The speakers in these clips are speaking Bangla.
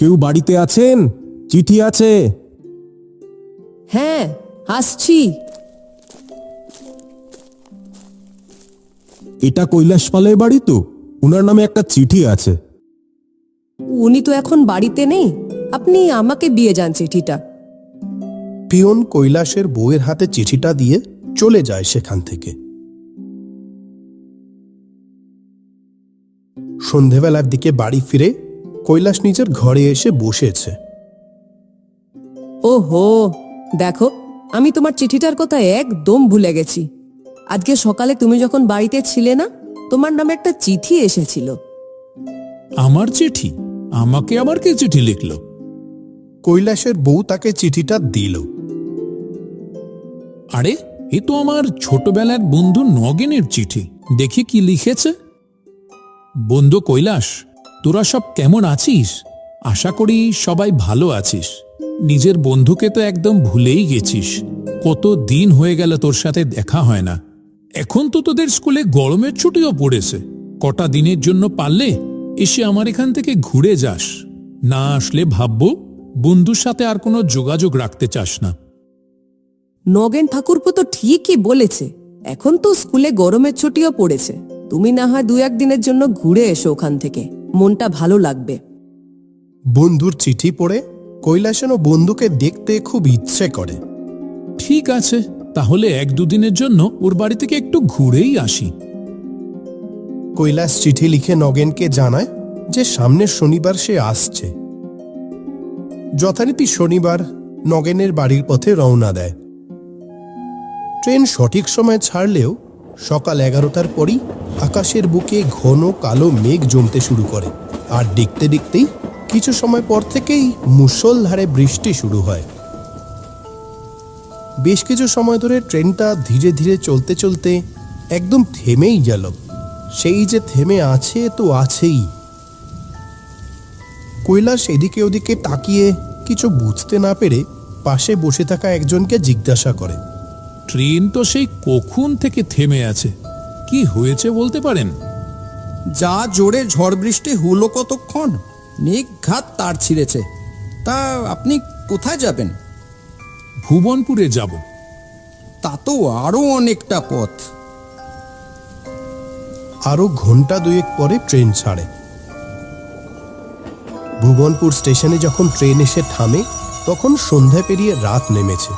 কেউ বাড়িতে আছেন? চিঠি আছে। হ্যাঁ, আসছি। এটা কৈলাস পালের বাড়ি তো? উনার নামে একটা চিঠি আছে। উনি তো এখন বাড়িতে নেই, আপনি আমাকে দিয়ে যান চিঠিটা। পিয়ন কৈলাসের বউয়ের হাতে চিঠিটা দিয়ে চলে যায় সেখান থেকে। সন্ধেবেলার দিকে বাড়ি ফিরে কৈলাস নিজের ঘরে এসে বসেছে। ওহো, দেখো, আমি তোমার চিঠিটার কথা একদম ভুলে গেছি। আজকে সকালে তুমি যখন বাড়িতে ছিলে না, তোমার নামে একটা চিঠি এসেছিল। আমার চিঠি? আমাকে আবার কে চিঠি লিখলো? কৈলাসের বউ তাকে চিঠিটা দিল। আরে, এ তো আমার ছোটবেলার বন্ধু নগেনের চিঠি। দেখি কি লিখেছে। বন্ধু কৈলাস, তোরা সব কেমন আছিস? আশা করি সবাই ভালো আছিস। নিজের বন্ধুকে তো একদম ভুলেই গেছিস। কত দিন হয়ে গেল তোর সাথে দেখা হয় না। এখন তো তোদের স্কুলে গরমের ছুটিও পড়েছে। কটা দিনের জন্য পারলে এসে আমার এখান থেকে ঘুরে যাস। না আসলে ভাববো বন্ধুর সাথে আর কোনো যোগাযোগ রাখতে চাস না। নগেন ঠাকুরপো তো ঠিকই বলেছে, এখন তো স্কুলে গরমের ছুটিও পড়েছে। তুমি না হয় 2-1 দিনের জন্য ঘুরে এসো ওখান থেকে, মনটা ভালো লাগবে। বন্ধুর চিঠি পড়ে কৈলাসেরও বন্ধুকে দেখতে খুব ইচ্ছে করে। ঠিক আছে, তাহলে 1-2 দিনের জন্য ওর বাড়ি থেকে একটু ঘুরেই আসি। কৈলাস চিঠি লিখে নগেনকে জানায় যে সামনের শনিবার সে আসছে। যথারীতি শনিবার নগেনের বাড়ির পথে রওনা দেয়। ট্রেন সঠিক সময় ছাড়লেও সকাল 11টার পরই আকাশের বুকে ঘন কালো মেঘ জমতে শুরু করে, আর দেখতে দেখতেই কিছু সময় পর থেকেই মুষলধারে বৃষ্টি শুরু হয়। বেশ কিছু সময় ধরে ট্রেনটা ধীরে ধীরে চলতে চলতে একদম থেমেই গেল। সেই যে থেমে আছে তো আছেই। কৈলাস এদিকে ওদিকে তাকিয়ে কিছু বুঝতে না পেরে পাশে বসে থাকা একজনকে জিজ্ঞাসা করে, ট্রেন তো সেই কখন থেকে থেমে আছে, কি হয়েছে বলতে পারেন? যা জোরে ঝড় বৃষ্টি হলো কতক্ষণ, নিঘাত তার ছিঁড়েছে। তা আপনি কোথায় যাবেন? ভুবনপুরে যাব। তা তো আরো অনেকটা পথ। আরো ঘন্টা 2 পরে ট্রেন ছাড়ে। ভুবনপুর স্টেশনে যখন ট্রেন এসে থামে তখন সন্ধ্যা পেরিয়ে রাত নেমেছে।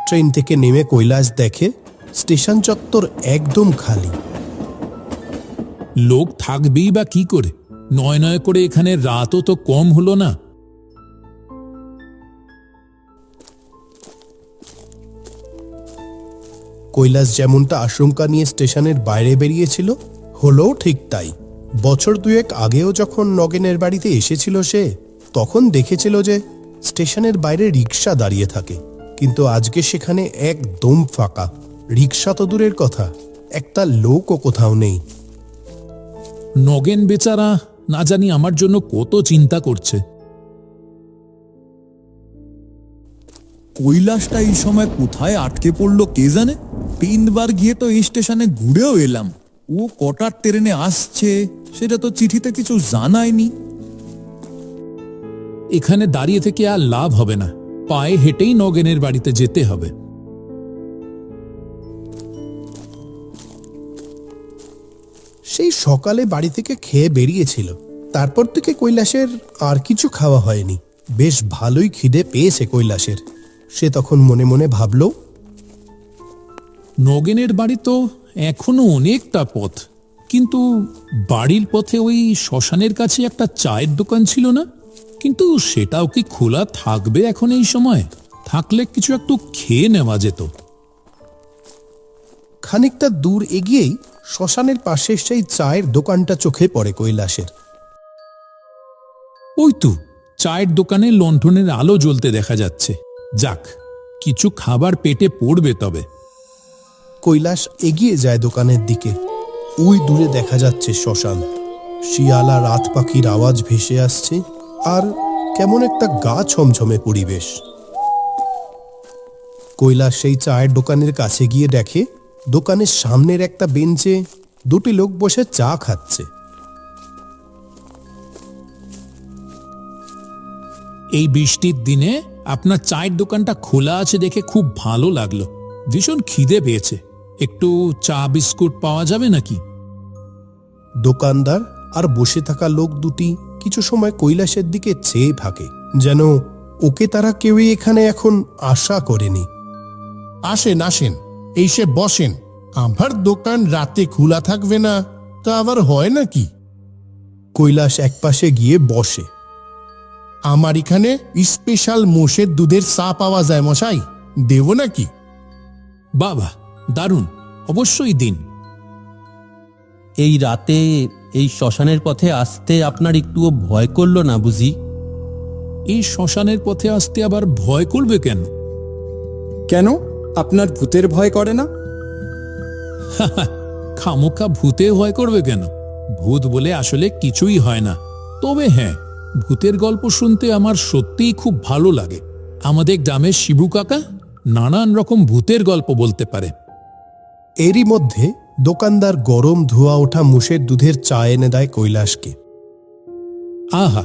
ট্রেন থেকে নেমে কৈলাস দেখে স্টেশন চত্বর একদম খালি। লোক থাকবেই বা কি করে? নয় নয় করে এখানে রাতও তো কম হলো না। কৈলাস যেমনটা আশঙ্কা নিয়ে স্টেশনের বাইরে বেরিয়েছিল, হলো ঠিক তাই। বছর 2 আগেও যখন নগেনের বাড়িতে এসেছিল সে, তখন দেখেছিল যে স্টেশনের বাইরে রিক্সা দাঁড়িয়ে থাকে, কিন্তু আজকে সেখানে একদম ফাঁকা। রিক্সা তো দূরের কথা, একটা লোকও কোথাও নেই। নগেন বেচারা না জানি আমার জন্য কত চিন্তা করছে। কৈলাসটা এই সময় কোথায় আটকে পড়লো কে জানে। 3বার গিয়ে তো এই স্টেশনে ঘুরেও এলাম। ও কটার ট্রেনে আসছে সেটা তো চিঠিতে কিছু জানায়নি। এখানে দাঁড়িয়ে থেকে আর লাভ হবে না, পায়ে হেঁটেই নগেনের বাড়িতে যেতে হবে। সেই সকালে বাড়ি থেকে খেয়ে বেরিয়েছিল, তারপর থেকে কৈলাসের আর কিছু খাওয়া হয়নি। বেশ ভালোই খিদে পেয়েছে কৈলাসের। সে তখন মনে মনে ভাবল, নগেনের বাড়ি তো এখনো অনেকটা পথ, কিন্তু বাড়ির পথে ওই শ্মশানের কাছে একটা চায়ের দোকান ছিল না? কিন্তু সেটাও কি খোলা থাকবে এখন এই সময়? থাকলে কিছু একটু খেয়ে নেওয়া যেত। খানিকটা দূর এগিয়েই শ্মশানের পাশে সেই চায়ের দোকানটা চোখে পড়ে কৈলাসের। ওই তো চায়ের দোকানে লণ্ঠনের আলো জ্বলতে দেখা যাচ্ছে। যাক, কিছু খাবার পেটে পড়বে তবে। কৈলাস এগিয়ে যায় দোকানের দিকে। ওই দূরে দেখা যাচ্ছে শ্মশান। শিয়ালা রাত পাখির আওয়াজ ভেসে আসছে, আর কেমন একটা গা ছমছমে পরিবেশ। কৈলাস সেই চায়ের দোকানের কাছে গিয়ে দেখে দোকানের সামনের একটা বেঞ্চে 2টি লোক বসে চা খাচ্ছে। এই বৃষ্টির দিনে আপনার চায়ের দোকানটা খোলা আছে দেখে খুব ভালো লাগলো। ভীষণ খিদে পেয়েছে, একটু চা বিস্কুট পাওয়া যাবে নাকি? দোকানদার আর বসে থাকা লোক দুটি কিছু সময় কৈলাসের দিকে চেয়ে থাকে, যেন ওকে তারা কেউই এখানে এখন আশা করেনি। আসেন আসেন, এসে বসেন। আমার দোকান রাতে খোলা থাকবে না তা আবার হয় নাকি? কৈলাস একপাশে গিয়ে বসে। আমার এখানে স্পেশাল মোষের দুধের চা পাওয়া যায় মশাই, দেব নাকি? বাবা, দারুণ, অবশ্যই দিন। এই রাতে এই শ্মশানের পথে আসতে আপনার একটুও ভয় করলো না বুঝি? এই শ্মশানের পথে আসতে আবার ভয় করবে কেন? কেন, আপনার ভূতের ভয় করে না? খামোখা ভূতে ভয় করবে কেন? ভূত বলে আসলে কিছুই হয় না। তবে হ্যাঁ, ভূতের গল্প শুনতে আমার সত্যিই খুব ভালো লাগে। আমাদের গ্রামের শিবু কাকা নানান রকম ভূতের গল্প বলতে পারে। এরই মধ্যে দোকানদার গরম ধোয়া ওঠা মোষের দুধের চা এনে দেয় কৈলাসকে। আহা,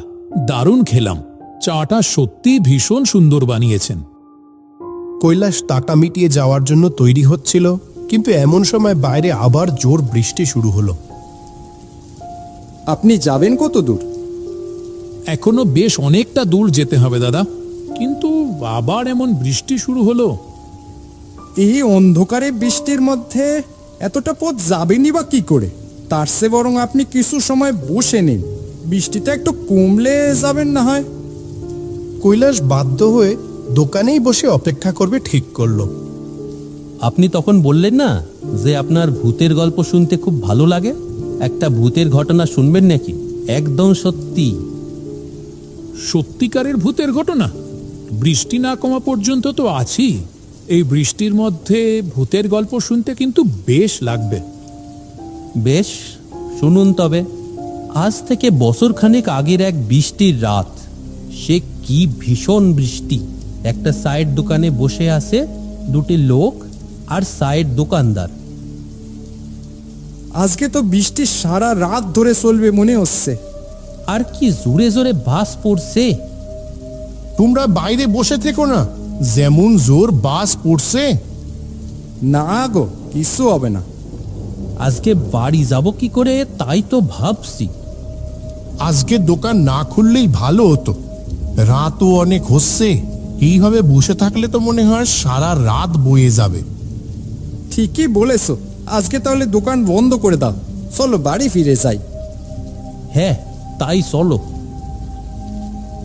দারুণ খেলাম। চাটা সত্যি ভীষণ সুন্দর বানিয়েছেন। কৈলাস তাটা মিটিয়ে যাওয়ার জন্য তৈরি হচ্ছিল, কিন্তু এমন সময় বাইরে আবার জোর বৃষ্টি শুরু হলো। আপনি যাবেন কত দূর? এখনো বেশ অনেকটা দূর যেতে হবে দাদা, কিন্তু আবার এমন বৃষ্টি শুরু হলো। এই অন্ধকারে বৃষ্টির মধ্যে এতটা পথ যাবেনই বা কি করে? তার চেয়ে বরং আপনি কিছু সময় বসে নিন, বৃষ্টিটা একটু কমলে যাবেন না হয়। কৈলাস বাধ্য হয়ে দোকানেই বসে অপেক্ষা করবে ঠিক করলো। আপনি তখন বললেন না যে আপনার ভূতের গল্প শুনতে খুব ভালো লাগে? একটা ভূতের ঘটনা শুনবেন নাকি? একদম সত্যি। সত্যিকারের ভূতের ঘটনা? বৃষ্টি না কমা পর্যন্ত তো আছি। এই বৃষ্টির মধ্যে ভূতের গল্প শুনতে কিন্তু বেশ লাগবে। বেশ, শুনুন তবে। আজ থেকে বছরখানেক আগের এক বৃষ্টির রাত। সে কি ভীষণ বৃষ্টি। একটা সাইড দোকানে বসে আছে দুটি লোক আর সাইড দোকানদার। আজকে তো বৃষ্টি সারা রাত ধরে চলবে মনে হচ্ছে। আর কি জোরে জোরে বাস পড়ছে। তোমরা বাইরে বসে থেকো না, যেমন জোর বাস পড়ছে। না গো, কিছু হবে না। আজকে বাড়ি যাব কি করে তাই তো ভাবছি। আজকে দোকান না খুললেই ভালো হতো, রাতও অনেক হচ্ছে। এইভাবে বসে থাকলে তো মনে হয় সারা রাত বয়ে যাবে। ঠিকই বলেছো, আজকে তাহলে দোকান বন্ধ করে দাও, চলো বাড়ি ফিরে যাই। হ্যাঁ, তাই চলো।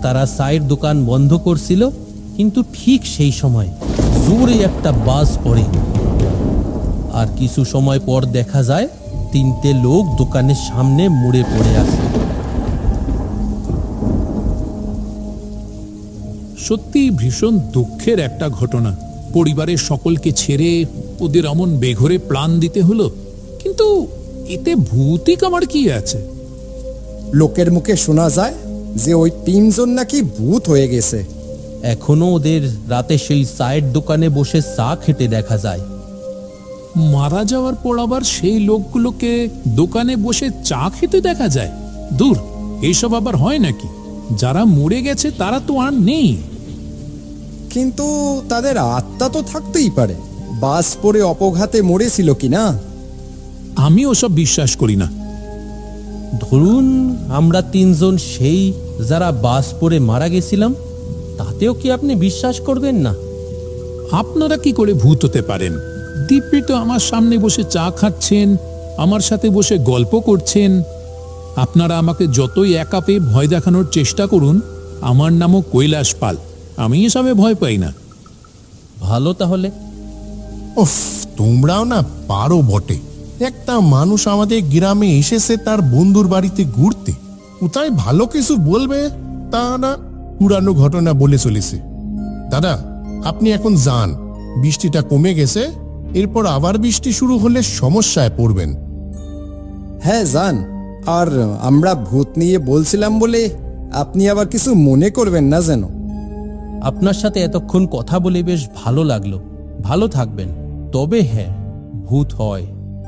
তারা সাইড দোকান বন্ধ করছিল, কিন্তু ঠিক সেই সময় জোরে একটা বাস পড়ে। আর কিছু সময় পর দেখা যায় তিনটে লোক দোকানের সামনে মুড়ে পড়ে আছে। সত্যি ভীষণ দুঃখের একটা ঘটনা। পরিবারের সকলকে ছেড়ে ওদের এমন বেঘরে প্রাণ দিতে হলো, কিন্তু এতে ভূতিক আমার কি আছে? লোকের মুখে শোনা যায় যে ওই তিনজন নাকি ভূত হয়ে গেছে। এখনো ওদের রাতে সেই সাইড দোকানে বসে চা খেতে দেখা যায়। মারা যাওয়ার পর আবার সেই লোকগুলোকে দোকানে বসে চা খেতে দেখা যায়? দূর, এইসব আবার হয় নাকি? যারা মরে গেছে তারা তো আর নেই। কিন্তু তাদের আত্মা তো থাকতেই পারে। বাস পড়ে অপঘাতে মরেছিল কি না? আমি ওসব বিশ্বাস করি না। ধরুন আমরা তিনজন সেই যারা বাস পড়ে মারা গেছিলাম, তাতেও কি আপনি বিশ্বাস করবেন না? আপনারা কি করে ভূত হতে পারেন? দিব্যি তো আমার সামনে বসে চা খাচ্ছেন, আমার সাথে বসে গল্প করছেন। আপনারা আমাকে যতই একা পেয়ে ভয় দেখানোর চেষ্টা করুন, আমার নামও কৈলাস পাল, আমি এসবে ভয় পাই না। ভালো তাহলে। উফ, তোমরাও না পারো বটে। একটা মানুষ আমাদের গ্রামে এসেছে তার বন্ধুর বাড়িতে ঘুরতে, কোথায় ভালো কিছু বলবে তা না পুরানো ঘটনা বলে চলেছে। দাদা, আপনি এখন যান, বৃষ্টিটা কমে গেছে। এরপর আবার বৃষ্টি শুরু হলে সমস্যায় পড়বেন। হ্যাঁ যান। আর আমরা ভূত নিয়ে বলছিলাম বলে আপনি আবার কিছু মনে করবেন না যেন। আপনার সাথে এতক্ষণ কথা বলে বেশ ভালো লাগলো। ভালো থাকবেন। তবে হ্যাঁ, ভূত হয়,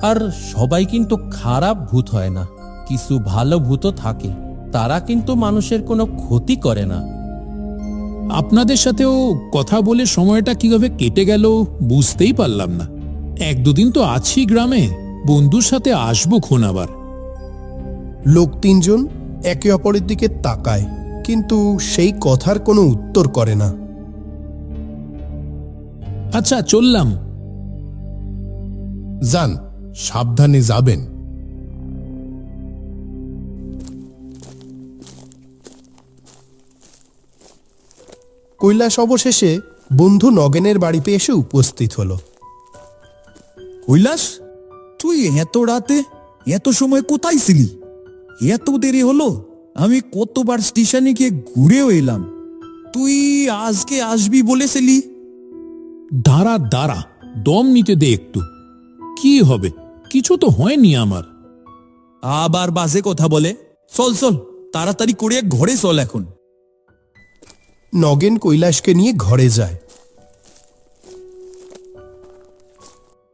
আর সবাই কিন্তু খারাপ ভূত হয় না। কিছু ভালো ভূতও থাকে, তারা কিন্তু মানুষের কোনো ক্ষতি করে না। আপনাদের সাথেও কথা বলে সময়টা কিভাবে কেটে গেল বুঝতেই পারলাম না। 1-2 দিন তো আছি গ্রামে, বন্ধুর সাথে আসবো খন আবার। লোক তিনজন একে অপরের দিকে তাকায়, কিন্তু সেই কথার কোনো উত্তর করে না। আচ্ছা, চললাম। যান, সাবধানে যাবেন। কৈলাস অবশেষে বন্ধু নগেনের বাড়িতে এসে উপস্থিত হলো। কৈলাস, তুই এত রাতে এত সময় কোথায় ছিলি? এত দেরি হলো, আমি কতবার স্টেশনে গিয়ে ঘুরেও এলাম। তুই আজকে আসবি বলেছিলি। দাঁড়া দাঁড়া, দম নিতে দে একটু। কি হবে, কিছু তো হয়নি আমার। আবার বাজে কথা বলে। চল চল, তাড়াতাড়ি করে ঘরে চল এখন। নগেন কৈলাসকে নিয়ে ঘরে যায়।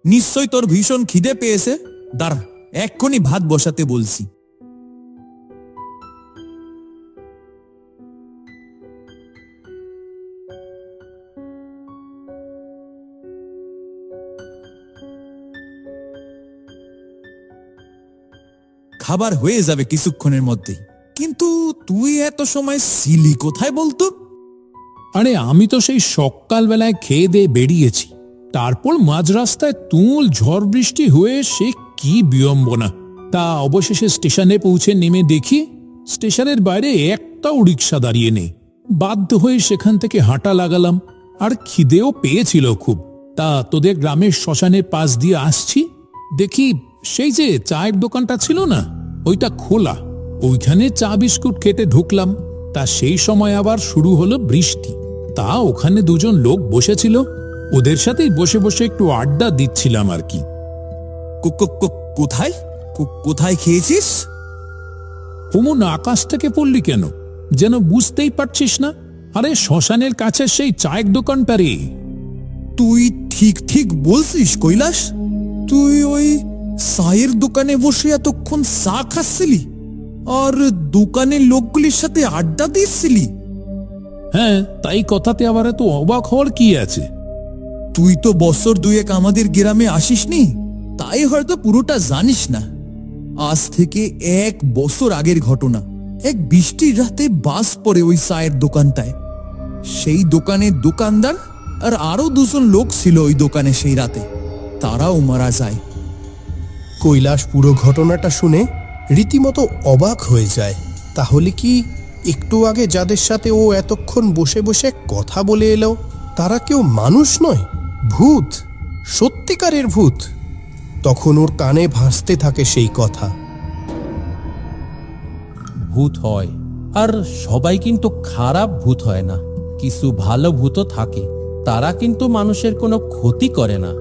নিশ্চয় তোর ভীষণ খিদে পেয়েছে। দাঁড়া, এক্ষুনি ভাত বসাতে বলছি। খাবার হয়ে যাবে কিছুক্ষণের মধ্যেই। কিন্তু তুই এত সময় ছিলি কোথায় বলতো? আরে আমি তো সেই সকালবেলায় খেয়ে দিয়ে বেরিয়েছি, তারপর মাঝ রাস্তায় তুমুল ঝড় বৃষ্টি হয়ে সে কি বিড়ম্বনা। তা অবশেষে স্টেশনে পৌঁছে নেমে দেখি স্টেশনের বাইরে একটাও রিক্সা দাঁড়িয়ে নেই। বাধ্য হয়ে সেখান থেকে হাঁটা লাগালাম, আর খিদেও পেয়েছিল খুব। তা তোদের গ্রামের শ্মশানের পাশ দিয়ে আসছি, দেখি সেই যে চায়ের দোকানটা ছিল না, ওইটা খোলা। ওইখানে চা বিস্কুট খেতে ঢুকলাম, তা সেই সময় আবার শুরু হলো বৃষ্টি। তা ওখানে দুজন লোক বসেছিল, ওদের সাথেই বসে বসে একটু আড্ডা দিচ্ছিলাম আর কি। কোথায় কোথায় খেয়েছিস? অমন আকাশ থেকে পড়লি কেন, যেন বুঝতেই পারছিস না? আরে শ্মশানের কাছে সেই চায়ের দোকানটা রে। তুই ঠিক ঠিক বলছিস কৈলাস? তুই ওই চায়ের দোকানে বসে এতক্ষণ চা খাচ্ছিলি আর দোকানের লোকগুলির সাথে আড্ডা দিচ্ছিলি? হ্যাঁ, তাই কথাতে আবার এত অবাক হওয়ার কি আছে? তুই তো বছর 2 আমাদের গ্রামে আসিসনি, তাই হয়তো পুরোটা জানিস না। আজ থেকে 1 বছর আগের ঘটনা। এক বৃষ্টির রাতে বাস পড়ে ওই চায়ের দোকানটায়। সেই দোকানের দোকানদার আর আরো 2 জন লোক ছিল ওই দোকানে সেই রাতে, তারাও মারা যায়। কৈলাস পুরো ঘটনাটা শুনে রীতিমতো অবাক হয়ে যায়। তাহলে কি একটু আগে যাদের সাথে ও এতক্ষণ বসে বসে কথা বলে এলো, তারা কেউ মানুষ নয়, ভূত, সত্যিকারের ভূত? তখন ওর কানে ভাসতে থাকে সেই কথা। ভূত হয়, আর সবাই কিন্তু খারাপ ভূত হয় না। কিছু ভালো ভূতও থাকে, তারা কিন্তু মানুষের কোনো ক্ষতি করে না।